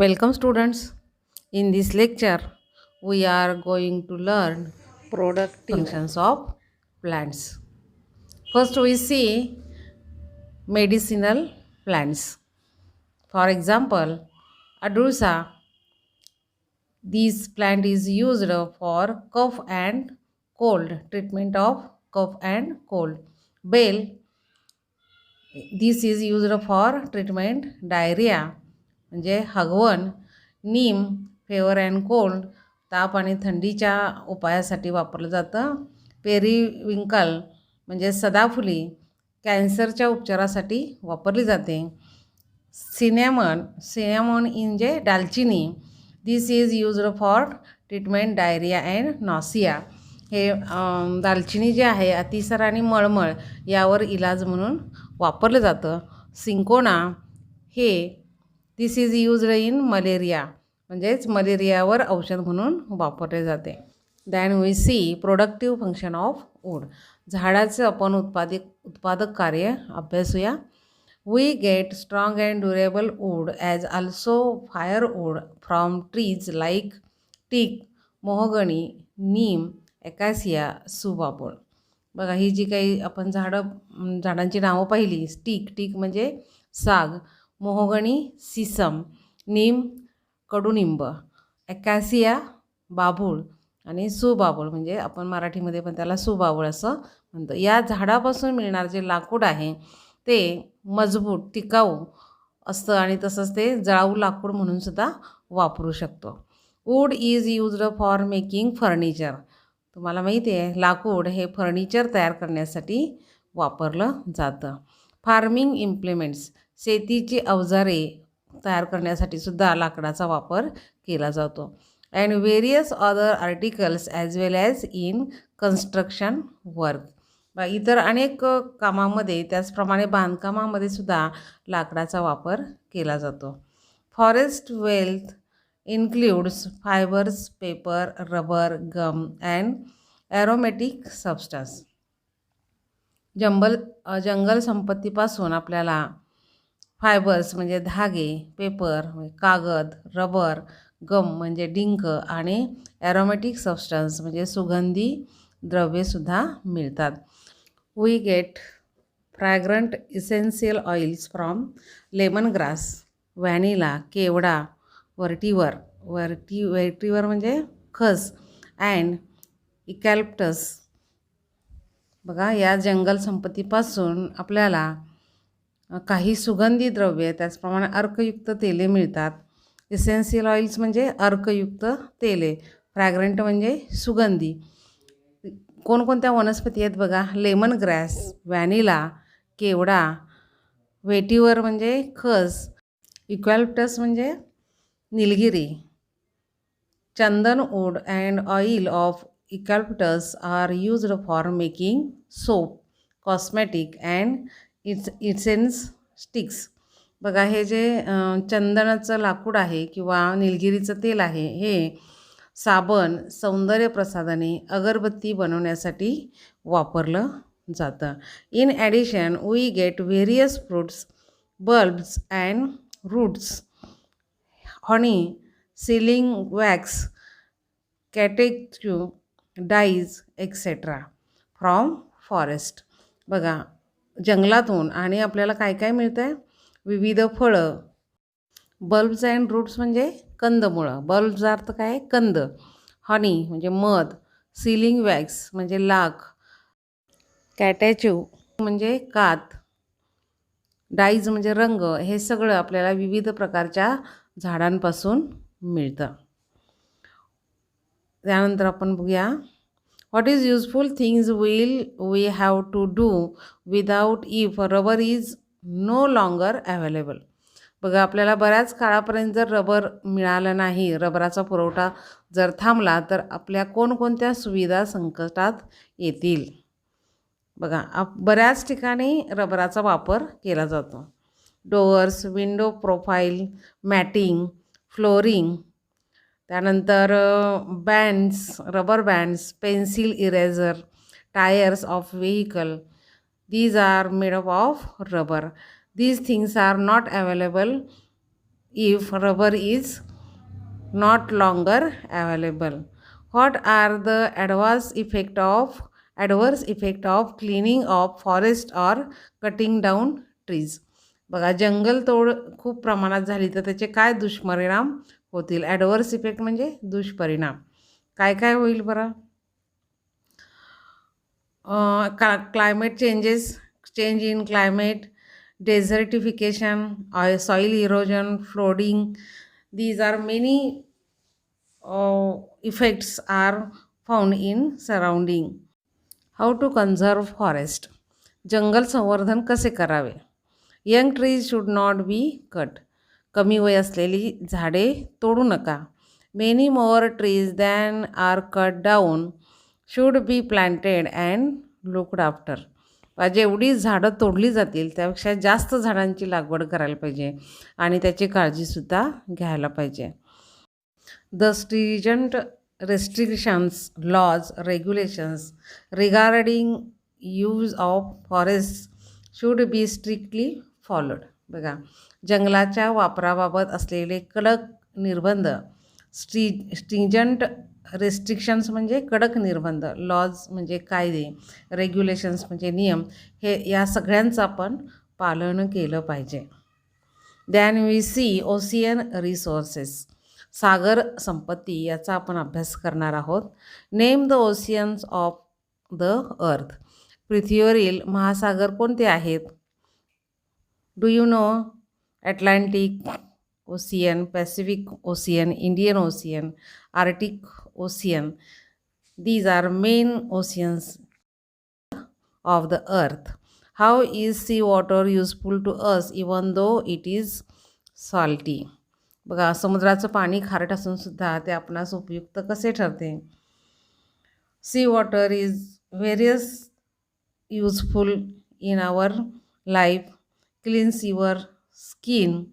Welcome students. In this lecture we are going to learn productive functions of plants. First we see medicinal plants. For example, Adusa. This plant is used for cough and cold, treatment of cough and cold. Bell, this is used for treatment diarrhea म्हणजे हगवण. नीम favour and cold, ताप आणि थंडीच्या उपायासाठी वापरलं जातं. Periwinkle म्हणजे सदाफुली, कॅन्सरच्या उपचारासाठी वापरली जाते. सिनेमन म्हणजे दालचिनी, this is used for treatment diarrhoea and nausea. हे दालचिनी जे आहे अतिसार आणि मळमळ यावर इलाज म्हणून वापरलं जातं. सिंकोना हे this is used in malaria, म्हणजेच मलेरियावर औषध म्हणून वापरले जाते. Then we see productive function of wood. झाडाचं आपण उत्पादक कार्य अभ्यासूया. We get strong and durable wood as also firewood from trees like teak, mahogany, neem, acacia, subabul. बघा ही जी काही आपण झाडांची नावं पाहिली. टीक म्हणजे साग, मोहोगणी सिसम, नीम कडुनिंब, ॲकासिया बाभूळ आणि सुबाबूळ म्हणजे आपण मराठीमध्ये पण त्याला सुबाबूळ असं म्हणतो. या झाडापासून मिळणारे जे लाकूड आहे ते मजबूत टिकाऊ असतं आणि तसंच ते जळाऊ लाकूड म्हणून सुद्धा वापरू शकतो. Wood is used for making furniture. तुम्हाला माहिती आहे लाकूड हे फर्निचर तयार करण्यासाठी वापरलं जातं. फार्मिंग इम्प्लिमेंट्स, शेतीची अवजारे तयार करण्यासाठी सुद्धा लाकडाचा वापर केला जातो. And various other articles as well as in construction work. इतर अनेक कामामध्ये त्याचप्रमाणे बांधकामामध्ये सुद्धा लाकडाचा वापर केला जातो. Forest wealth includes fibres, paper, rubber, gum and aromatic substance. जंगल संपत्तीपासून आपल्याला फायबर्स म्हणजे धागे, पेपर कागद, रबर, गम म्हणजे डिंक आणि ॲरोमॅटिक सबस्टन्स म्हणजे सुगंधी द्रव्येसुद्धा मिळतात. We get fragrant essential oils from lemongrass, vanilla, kewda, vetiver म्हणजे खस अँड इकॅल्प्टस. बघा या जंगल संपत्तीपासून आपल्याला काही सुगंधी द्रव्ये त्याचप्रमाणे अर्कयुक्त तेले मिळतात. इसेन्शियल ऑइल्स म्हणजे अर्कयुक्त तेले, फ्रॅग्रंट म्हणजे सुगंधी. कोणकोणत्या वनस्पती आहेत बघा. Lemon grass, vanilla, kewda, vetiver म्हणजे खस, इक्वॅल्प्टस म्हणजे निलगिरी. Chandan wood and oil of eucalyptus are used for making soap, cosmetic and essence sticks. बघा हे जे चंदनाचं लाकूड आहे किंवा निलगिरीचं तेल आहे हे साबण, सौंदर्य प्रसाधने, अगरबत्ती बनवण्यासाठी वापरलं जातं. In addition we get various fruits, bulbs and roots, honey, sealing wax, catechu, dyes etcetera from forest. बघा जंगलातून आणि आपल्याला काय काय मिळतं आहे. विविध फळं, बल्ब्स अँड रूट्स म्हणजे कंदमुळं, बल्ब्सचा अर्थ काय कंद, हनी म्हणजे मध, सीलिंग वॅक्स म्हणजे लाख, कॅटॅच्यू म्हणजे कात, डाईज म्हणजे रंग. हे सगळं आपल्याला विविध प्रकारच्या झाडांपासून मिळतं. त्यानंतर आपण बघूया what is useful things will we have to do without if rubber is no longer available. बघा आपल्याला बऱ्याच काळापर्यंत जर रबर मिळालं नाही, रबराचा पुरवठा जर थांबला तर आपल्या कोणकोणत्या सुविधा संकटात येतील. बघा बऱ्याच ठिकाणी रबराचा वापर केला जातो. Doors, window profile, matting, flooring. त्यानंतर bands, rubber bands, pencil eraser, tyres of vehicle, these are made up of rubber. These things are not available if rubber is not longer available. What are the adverse effect of cleaning of forest or cutting down trees? बघा, जंगलतोड खूप प्रमाणात झाली तर त्याचे काय दुष्परिणाम होतील? ॲडव्हर्स इफेक्ट म्हणजे दुष्परिणाम. काय काय होईल बरं? Climate changes, change in climate, desertification, soil erosion, flooding. These are many effects are found in surrounding. How to conserve forest? जंगल संवर्धन कसे करावे? Young trees should not be cut. कमी वय असलेली झाडे तोडू नका. Many more trees than are cut down should be planted and looked after. जेवढी झाडं तोडली जातील त्यापेक्षा जास्त झाडांची लागवड करायला पाहिजे आणि त्याची काळजीसुद्धा घ्यायला पाहिजे. The stringent restrictions, laws, regulations regarding use of forests should be strictly followed. बघा, जंगलाच्या वापराबाबत असलेले कडक निर्बंध, स्ट्रिंजंट रेस्ट्रिक्शन्स म्हणजे कडक निर्बंध, लॉज म्हणजे कायदे, रेग्युलेशन्स म्हणजे नियम, हे या सगळ्यांचं आपण पालन केलं पाहिजे. Then we see ocean resources. सागर संपत्ती याचा आपण अभ्यास करणार आहोत. Name the oceans of the earth. पृथ्वीवरील महासागर कोणते आहेत? Do you know? Atlantic Ocean, Pacific Ocean, Indian Ocean, Arctic Ocean. These are main oceans of the earth. How is sea water useful to us even though it is salty? बघा, समुद्राचं पाणी खारट असून सुद्धा ते आपणास उपयुक्त कसे ठरते? Sea water is various useful in our life. Cleanse your skin,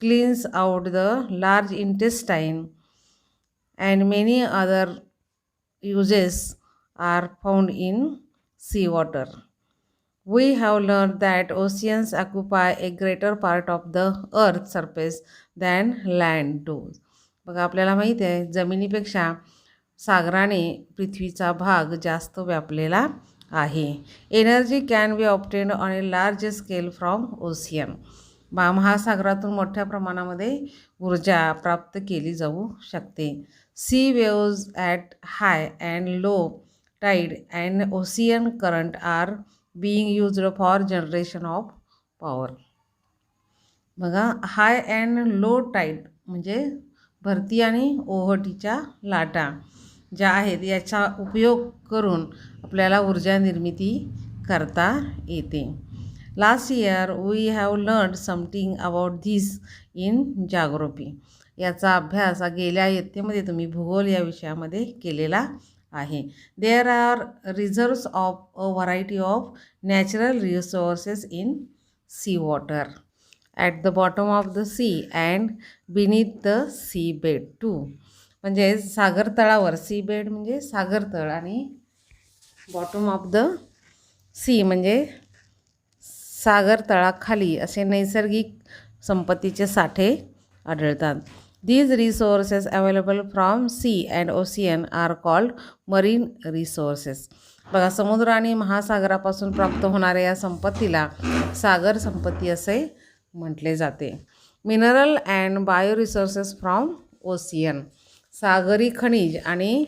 cleanse out the large intestine and many other uses are found in seawater. We have learned that oceans occupy a greater part of the earth's surface than land does. बघा, आपल्याला माहिती आहे जमिनीपेक्षा सागराने पृथ्वीचा भाग जास्त व्यापलेला आहे. Energy can be obtained on a large scale from ocean. महासागरातून मोठ्या प्रमाणामध्ये ऊर्जा प्राप्त केली जाऊ शकते. Sea waves at high and low tide and ocean current are being used for generation of power. बघा, हाय अँड लो टाईड म्हणजे भरती आणि ओहोटीच्या लाटा ज्या आहेत याचा उपयोग करून आपल्याला ऊर्जा निर्मिती करता येते. Last year we have learn something about this in geography. याचा अभ्यास गेल्या इयत्तेमध्ये तुम्ही भूगोल या विषयामध्ये केलेला आहे. There are reserves of a variety of natural resources in sea water at the bottom of the sea and beneath the sea bed too. म्हणजे सागर तळावर, सी बेड म्हणजे सागर तळ आणि बॉटम ऑफ द सी म्हणजे सागर तळाखाली असे नैसर्गिक संपत्तीचे साठे आढळतात. These resources available from sea and ocean are called marine resources. बघा, समुद्र आणि महासागरापासून प्राप्त होणाऱ्या या संपत्तीला सागर संपत्ती असे म्हटले जाते. Mineral and bio resources from ocean. सागरी खनिज आणि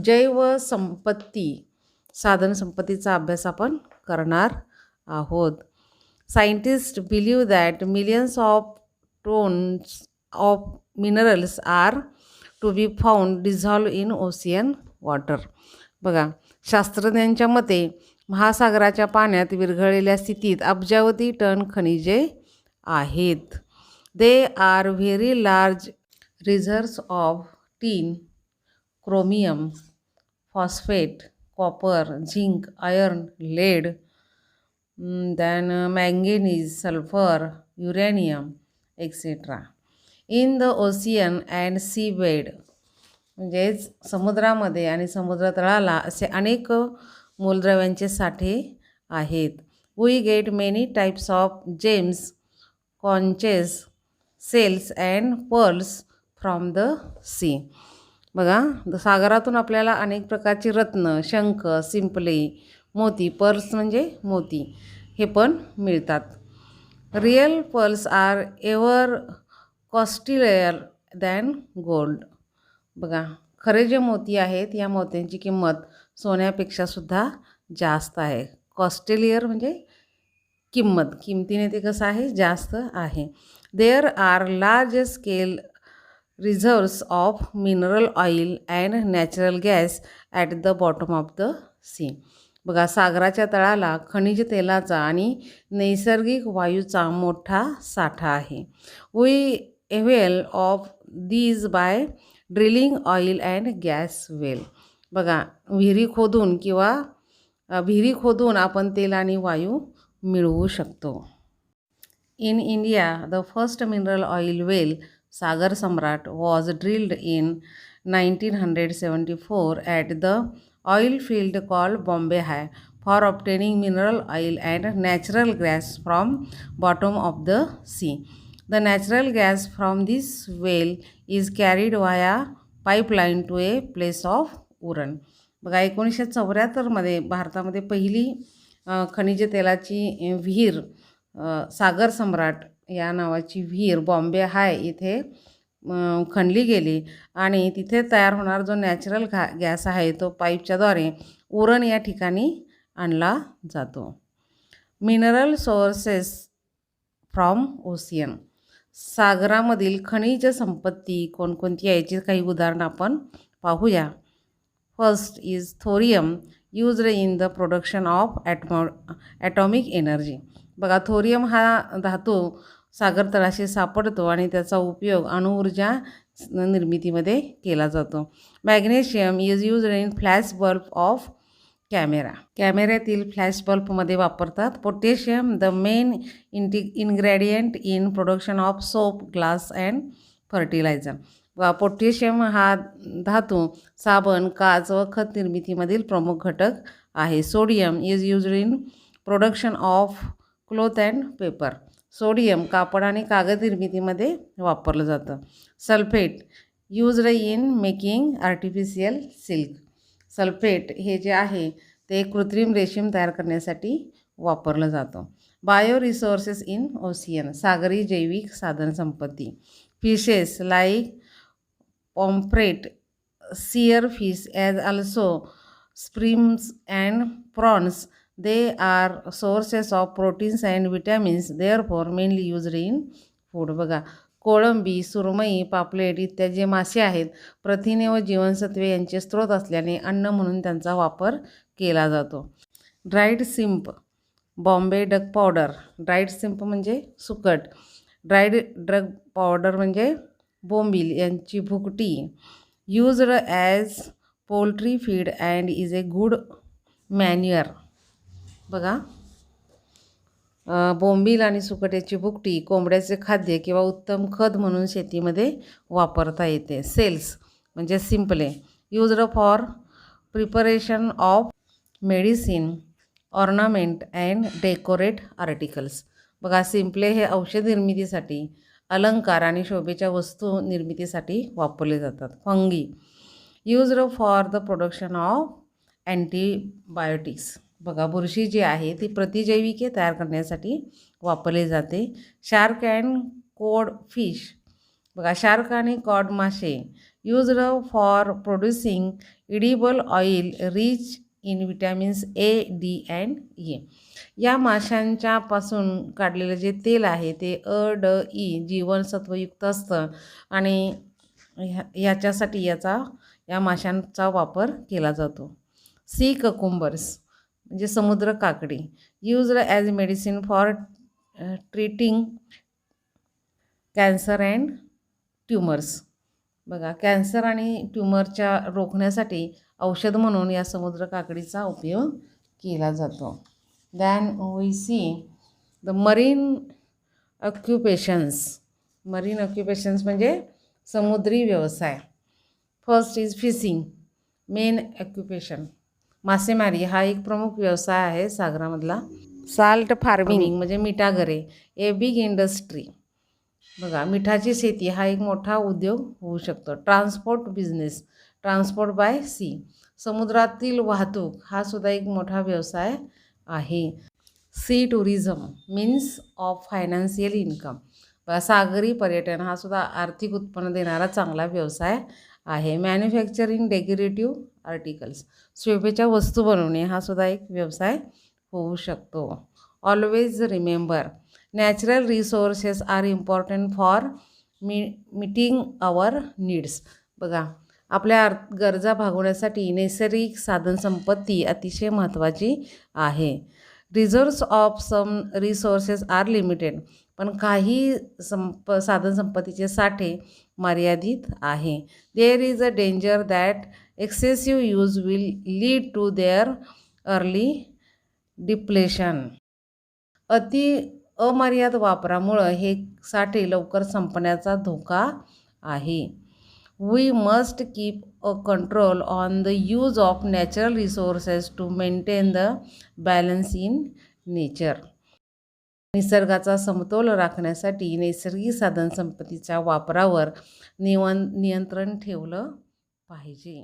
जैवसंपत्ती साधनसंपत्तीचा अभ्यास आपण करणार आहोत. Scientist believe that millions of tons of minerals are to be found dissolved in ocean water. बघा, शास्त्रज्ञांच्या मते महासागराच्या पाण्यात विरघळलेल्या स्थितीत अब्जावधी टन खनिजे आहेत. They are very large reserves of tin, chromium, phosphate, copper, zinc, iron, lead, then manganese, sulphur, uranium etcetera. In the ocean and sea bed म्हणजेच समुद्रामध्ये आणि समुद्रतळाला असे अनेक मूलद्रव्यांचे साठे आहेत. We get many types of gems, conches, shells and pearls from the sea. बघा, सागरातून आपल्याला अनेक प्रकारची रत्न, शंख, शिंपले, मोती, पर्ल्स म्हणजे मोती, हे पण मिळतात. Real pearls are ever costlier than gold. बघा, खरे जे मोती आहेत या मोत्यांची किंमत सोन्यापेक्षा सुद्धा जास्त आहे. कॉस्टलियर म्हणजे किमतीने ते कसं आहे, जास्त आहे. There are large scale reserves of mineral oil and natural gas at the bottom of the sea. बघा, सागराच्या तळाला खनिज तेलाचा आणि नैसर्गिक वायूचा मोठा साठा आहे. We avail of these by drilling oil and gas well. बघा, विहिरी खोदून आपण तेल आणि वायू मिळवू शकतो. In India the first mineral oil well, Sagar Samrat, was drilled in 1974 at the oil field called Bombay High for obtaining mineral oil and natural gas from bottom of the sea. The natural gas from this well is carried via pipeline to a place of Uran. बघा, 1974 भारतामध्ये पहिली खनिज तेलाची विहीर, सागर सम्राट या नावाची विहीर बॉम्बे हाय इथे खणली गेली आणि तिथे तयार होणार जो नॅचरल गॅस आहे तो पाईपच्याद्वारे उरण या ठिकाणी आणला जातो. Mineral sources from ocean. सागरामधील खनिज संपत्ती कोणकोणती आहे याची काही उदाहरणं आपण पाहूया. First is thorium, used in the production of atomic energy. बघा, थोरियम हा धातू सागर तळाशी सापडतो आणि त्याचा उपयोग अणुऊर्जा निर्मितीमध्ये केला जातो. Magnesium is used in flash bulb of कॅमेऱ्यातील फ्लॅश बल्बमध्ये वापरतात. Potassium the main ingredient in production of soap, glass and fertiliser. Potassium हा धातू साबण, काच व खत निर्मितीमधील प्रमुख घटक आहे. Sodium is used in production of cloth and paper. Sodium कापड आणि कागद निर्मितीमध्ये वापरलं जातं. Sulphate used in making artificial silk. Sulphate हे जे आहे ते कृत्रिम रेशीम तयार करण्यासाठी वापरलं जातं. बायो रिसोर्सेस इन ओशियन, सागरी जैविक साधनसंपत्ती. Fishes like pomfret, seer fish as also shrimps and prawns, they are sources of proteins and vitamins, therefore mainly used in food. बघा, कोळंबी, सुरमई, पापलेट इत्यादी जे मासे आहेत प्रथिने व जीवनसत्वे यांचे स्रोत असल्याने अन्न म्हणून त्यांचा वापर केला जातो. Dried shrimp, Bombay duck powder. Dried shrimp म्हणजे सुकट, ड्राईड ड्रग पावडर म्हणजे बोंबील यांची भुकटी. Used as poultry feed and is a good manure. बघा, बोंबील आणि सुकट याची भुकटी कोंबड्याचे खाद्य किंवा उत्तम खत म्हणून शेतीमध्ये वापरता येते. सेल्स म्हणजे शिंपले, used for preparation of medicine, ornament and decorate articles. बघा, शिंपले हे औषध निर्मितीसाठी, अलंकार आणि शोभेच्या वस्तू निर्मितीसाठी वापरले जातात. Fungi used for the production of antibiotics. बघा, बुरशी जी आहे ती प्रतिजैविके तयार करण्यासाठी वापरली जाते. Shark and code fish. बघा, शार्क आणि कॉड मासे used for producing edible oil rich in vitamins A, D and E. या माशांच्या पासून काढलेलं जे तेल आहे ते अ, ड, ई जीवनसत्वयुक्त असतं आणि ह्याच्यासाठी या माशांचा वापर केला जातो. सी ककुंबर्स म्हणजे समुद्र काकडी, used as medicine for treating cancer and tumours. बघा, कॅन्सर आणि ट्युमरच्या रोखण्यासाठी औषध म्हणून या समुद्र काकडीचा उपयोग केला जातो. Then we see the marine occupations. Marine occupations म्हणजे समुद्री व्यवसाय. First is fishing, main occupation. मासेमारी हा एक प्रमुख व्यवसाय आहे सागरामधला. साल्ट फार्मिंग म्हणजे मिठागरे, ए बिग इंडस्ट्री. बघा, मिठाची शेती हा एक मोठा उद्योग होऊ शकतो. Transport business, transport by sea, समुद्रातील वाहतूक हा सुद्धा एक मोठा व्यवसाय आहे. Sea tourism means of financial income, सागरी पर्यटन हा सुद्धा आर्थिक उत्पन्न देणारा चांगला व्यवसाय आहे. मॅन्युफॅक्चरिंग डेकोरेटिव्ह आर्टिकल्स, शोभेच्या वस्तू बनवणे हा सुद्धा एक व्यवसाय होऊ शकतो. Always remember, natural resources are important for meeting our needs. बघा, आपल्या गरजा भागवण्यासाठी नैसर्गिक साधनसंपत्ती अतिशय महत्त्वाची आहे. Resource of some resources are limited, पण काही साधनसंपत्तीचे साठे मर्यादित आहे. There is a danger that excessive use will lead to their early depletion. अमर्याद वापरामुळं हे साठे लवकर संपण्याचा धोका आहे. We must keep a control on the use of natural resources to maintain the balance in nature. निसर्गाचा समतोल राखण्यासाठी नैसर्गिक साधनसंपत्तीच्या वापरावर नियंत्रण ठेवलं पाहिजे.